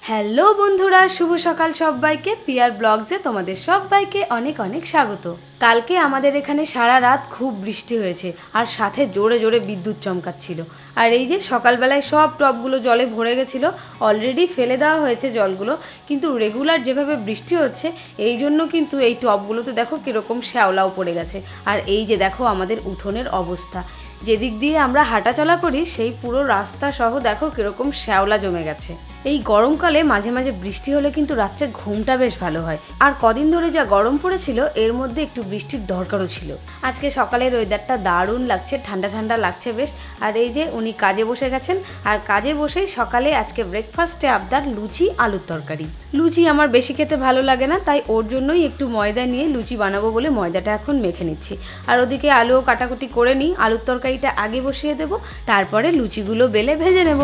Hello বন্ধুরা, শুভ সকাল সবাইকে। পিয়ার ব্লগসে তোমাদের সবাইকে অনেক অনেক স্বাগত। কালকে আমাদের এখানে সারা রাত খুব বৃষ্টি হয়েছে আর সাথে জোরে জোরে বিদ্যুৎ চমকাচ্ছিল। আর এই যে সকালবেলায় সব টবগুলো জলে ভরে গেছিলো, অলরেডি ফেলে দেওয়া হয়েছে জলগুলো, কিন্তু রেগুলার যেভাবে বৃষ্টি হচ্ছে এই জন্য কিন্তু এই টবগুলোতে দেখো কীরকম শ্যাওলাও পড়ে গেছে। আর এই যে দেখো আমাদের উঠোনের অবস্থা, যেদিক দিয়ে আমরা হাঁটাচলা করি সেই পুরো রাস্তা সহ দেখো কীরকম শ্যাওলা জমে গেছে। এই গরমকালে মাঝে মাঝে বৃষ্টি হলে কিন্তু রাত্রে ঘুমটা বেশ ভালো হয়। আর কদিন ধরে যা গরম পড়েছিল এর মধ্যে একটু বৃষ্টির দরকারও ছিল। আজকে সকালের ওয়েদারটা দারুণ লাগছে, ঠান্ডা ঠান্ডা লাগছে বেশ। আর এই যে উনি কাজে বসে গেছেন, আর কাজে বসেই সকালে আজকে ব্রেকফাস্টে আবদার লুচি আলুর তরকারি। লুচি আমার বেশি খেতে ভালো লাগে না, তাই ওর জন্যই একটু ময়দা নিয়ে লুচি বানাবো বলে ময়দাটা এখন মেখে নিচ্ছি। আর ওদিকে আলুও কাটাকুটি করে নিই, আলুর তরকারিটা আগে বসিয়ে দেবো, তারপরে লুচিগুলো বেলে ভেজে নেব।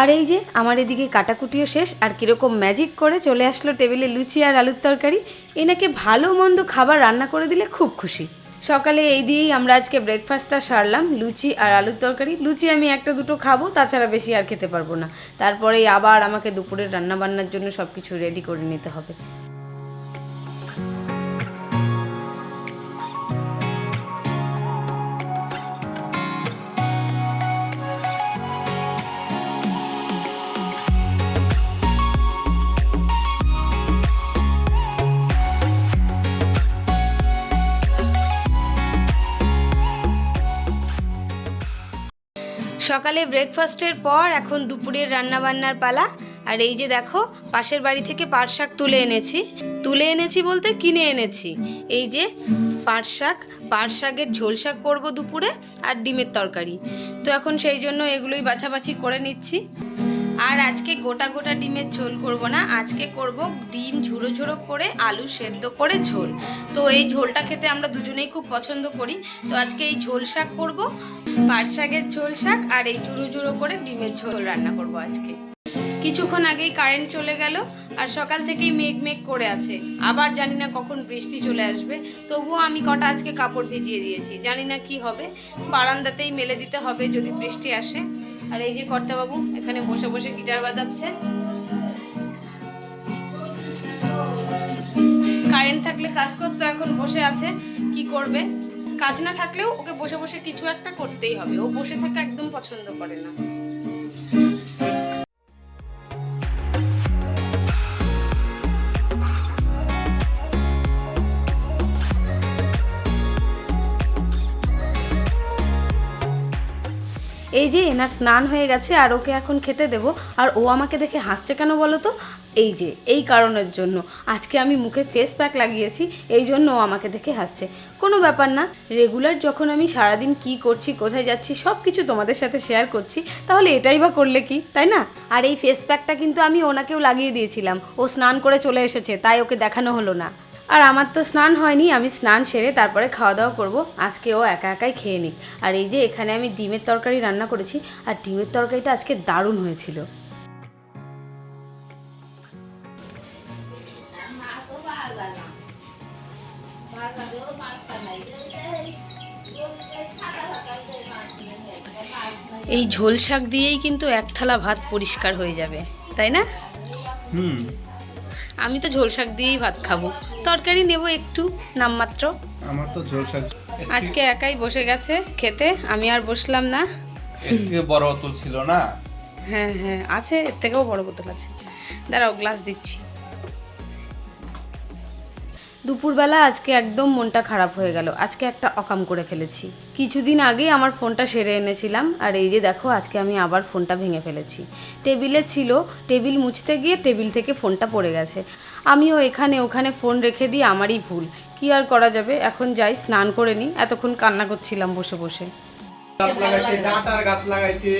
আর এই যে আমার এদিকে কাটাকুটিও শেষ, আর কীরকম ম্যাজিক করে চলে আসলো টেবিলে লুচি আর আলুর তরকারি। এনাকে ভালো মন্দ খাবার রান্না করে দিলে খুব খুশি। সকালে এই দিয়েই আমরা আজকে ব্রেকফাস্টটা সারলাম, লুচি আর আলুর তরকারি। লুচি আমি একটা দুটো খাবো, তাছাড়া বেশি আর খেতে পারবো না। তারপরেই আবার আমাকে দুপুরের রান্নাবান্নার জন্য সব কিছু রেডি করে নিতে হবে। সকালে ব্রেকফাস্টের পর এখন দুপুরের রান্নাবান্নার পালা। আর এই যে দেখো পাশের বাড়ি থেকে পাট শাক তুলে এনেছি বলতে কিনে এনেছি। এই যে পাট শাকের ঝোল শাক করবো দুপুরে, আর ডিমের তরকারি। তো এখন সেই জন্য এগুলোই বাছাবাছি করে নিচ্ছি। আর আজকে গোটা গোটা ডিমের ঝোল করব না, আজকে করব ডিম ঝুড়ো ঝুড়ো করে আলু সেদ্ধ করে ঝোল। তো এই ঝোলটা খেতে আমরা দুজনেই খুব পছন্দ করি। তো আজকে এই ঝোল শাক করব, পাট শাকের ঝোল শাক, আর এই ঝুড়ো ঝুড়ো করে ডিমের ঝোল রান্না করব আজকে। কিছুক্ষণ আগেই কারেন্ট চলে গেল, আর সকাল থেকেই মেঘ মেঘ করে আছে। আবার জানি না কখন বৃষ্টি চলে আসবে। তবুও আমি কটা আজকে কাপড় ভিজিয়ে দিয়েছি, জানি না কি হবে। বারান্দাতেই মেলে দিতে হবে যদি বৃষ্টি আসে। আর এই যে কর্তাবাবু এখানে বসে বসে গিটার বাজাচ্ছে। কারেন্ট থাকলে কাজ করতো, এখন বসে আছে, কি করবে? কাজ না থাকলেও ওকে বসে বসে কিছু একটা করতেই হবে। ও বসে থাকা একদম পছন্দ করে না। এই যে এনার স্নান হয়ে গেছে, আর ওকে এখন খেতে দেবো। আর ও আমাকে দেখে হাসছে কেন বলো তো? এই যে এই কারণের জন্য, আজকে আমি মুখে ফেস প্যাক লাগিয়েছি, এই জন্য ও আমাকে দেখে হাসছে। কোনো ব্যাপার না, রেগুলার যখন আমি সারাদিন কি করছি, কোথায় যাচ্ছি, সব কিছু তোমাদের সাথে শেয়ার করছি, তাহলে এটাই বা করলে কি, তাই না? আর এই ফেস প্যাকটা কিন্তু আমি ওনাকেও লাগিয়ে দিয়েছিলাম, ও স্নান করে চলে এসেছে, তাই ওকে দেখানো হলো না। আর আমার তো স্নান হয়নি, আমি স্নান সেরে তারপরে খাওয়া দাওয়া করবো। আজকে ও একা একাই খেয়ে নিক। আর এই যে এখানে আমি ডিমের তরকারি রান্না করেছি, আর ডিমের তরকারিটা আজকে দারুণ হয়েছিল। এই ঝোল শাক দিয়েই কিন্তু এক থালা ভাত পরিষ্কার হয়ে যাবে, তাই না? আমি তো ঝোল শাক দিয়েই ভাত খাবো, তরকারি নেব একটু নামমাত্র। আমার তো ঝোল শাক আজকে একাই বসে গেছে খেতে, আমি আর বসলাম না। এর থেকে বড় বোতল ছিল না? হ্যাঁ হ্যাঁ আছে, এর থেকেও বড় বোতল আছে, দাঁড়াও গ্লাস দিচ্ছি। দুপুরবেলা আজকে একদম মনটা খারাপ হয়ে গেল, আজকে একটা অকাম করে ফেলেছি। কিছুদিন আগেই আমার ফোনটা সেরে এনেছিলাম, আর এই যে দেখো আজকে আমি আবার ফোনটা ভেঙে ফেলেছি। টেবিলে ছিল, টেবিল মুছতে গিয়ে টেবিল থেকে ফোনটা পড়ে গেছে। আমিও এখানে ওখানে ফোন রেখে দিই, আমারই ভুল। কি আর করা যাবে, এখন যাই স্নান করে নিই। এতক্ষণ কান্না করছিলাম বসে বসে। গাছ লাগাইছে, ডাঁটার গাছ লাগাইছে,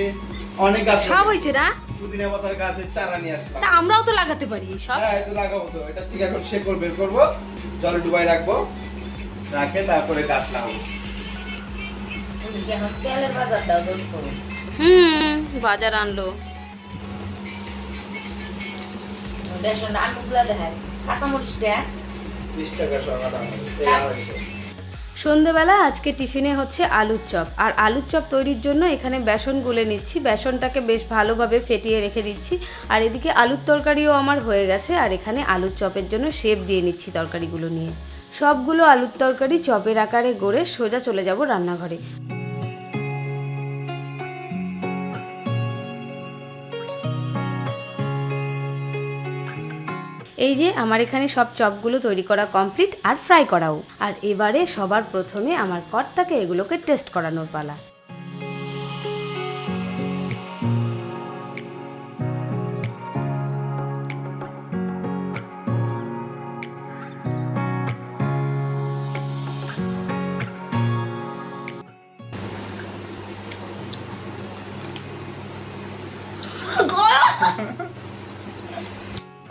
অনেক গাছ সব হয়েছে না? পুদিনা পাতার গাছের চারা নিয়ে আসলাম। তা আমরাও তো লাগাতে পারি সব। হ্যাঁ এটা লাগাবো তো, এটা থেকে এখন শেকড় বের করবো, জলে ডুবাই রাখবো, রাখে তারপরে গাছ লাগাবো। বাজার আনলো। বেসন আর মুগলা দেখায় কাঁচামরিচটা 20 টাকা সরকার দাম আছে। সন্ধেবেলা আজকে টিফিনে হচ্ছে আলুর চপ, আর আলুর চপ তৈরির জন্য এখানে বেসন গুলে নিচ্ছি, বেসনটাকে বেশ ভালোভাবে ফেটিয়ে রেখে দিচ্ছি। আর এদিকে আলুর তরকারিও আমার হয়ে গেছে, আর এখানে আলুর চপের জন্য শেপ দিয়ে নিচ্ছি তরকারিগুলো নিয়ে। সবগুলো আলুর তরকারি চপের আকারে গড়ে সোজা চলে যাব রান্নাঘরে। এই যে আমার এখানে সব চপগুলো তৈরি করা কমপ্লিট আর ফ্রাই করাও। আর এবারে সবার প্রথমে আমার কর্তাকে এগুলোকে টেস্ট করানোর পালা।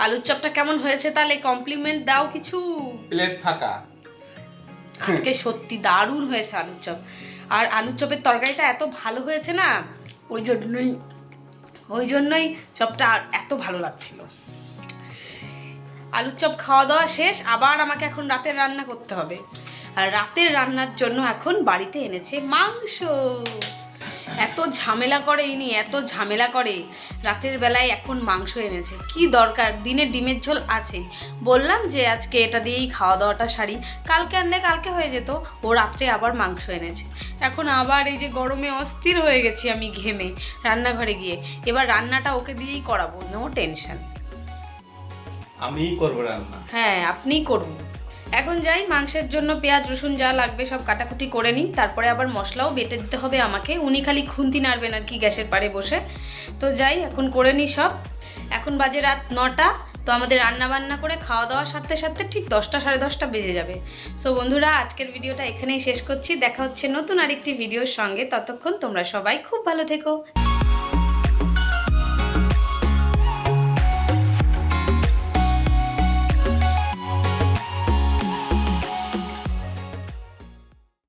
আলুর চপটা কেমন হয়েছে তাহলে কমপ্লিমেন্ট দাও কিছু। প্লেট ফাঁকা। আজকে সত্যি দারুণ হয়েছে আলুর চপ, আর আলুর চপের তরকারিটা এত ভালো হয়েছে না, ওই জন্যই চপটা এত ভালো লাগছিল। আলুর চপ খাওয়া দাওয়া শেষ, আবার আমাকে এখন রাতের রান্না করতে হবে। আর রাতের রান্নার জন্য এখন বাড়িতে এনেছে মাংস। এত ঝামেলা করে ইনি, এত ঝামেলা করে, রাতের বেলায় এখন মাংস এনেছে। কি দরকার, দিনে ডিমের ঝোল আছেই। বললাম যে আজকে এটা দিয়েই খাওয়া দাওয়াটা সারি, কালকে আনলে কালকে হয়ে যেত। ও রাত্রে আবার মাংস এনেছে। এখন আবার এই যে গরমে অস্থির হয়ে গেছি আমি ঘেমে রান্নাঘরে গিয়ে। এবার রান্নাটা ওকে দিয়েই করাবো, নো টেনশন। আমিই করব রান্না। হ্যাঁ আপনিই করুন। এখন যাই, মাংসের জন্য পেঁয়াজ রসুন যা লাগবে সব কাটাকুটি করে নিই, তারপরে আবার মশলাও বেটে দিতে হবে আমাকে। উনি খালি খুন্তি নাড়বেন আর কি গ্যাসের পাড়ে বসে। তো যাই এখন করে নিই সব। এখন বাজে রাত 9টা। তো আমাদের রান্না বান্না করে খাওয়া দাওয়া সারতে সারতে ঠিক 10টা সাড়ে 10টা বেজে যাবে। সো বন্ধুরা, আজকের ভিডিওটা এখানেই শেষ করছি। দেখা হচ্ছে নতুন আরেকটি ভিডিওর সঙ্গে। ততক্ষণ তোমরা সবাই খুব ভালো থেকো।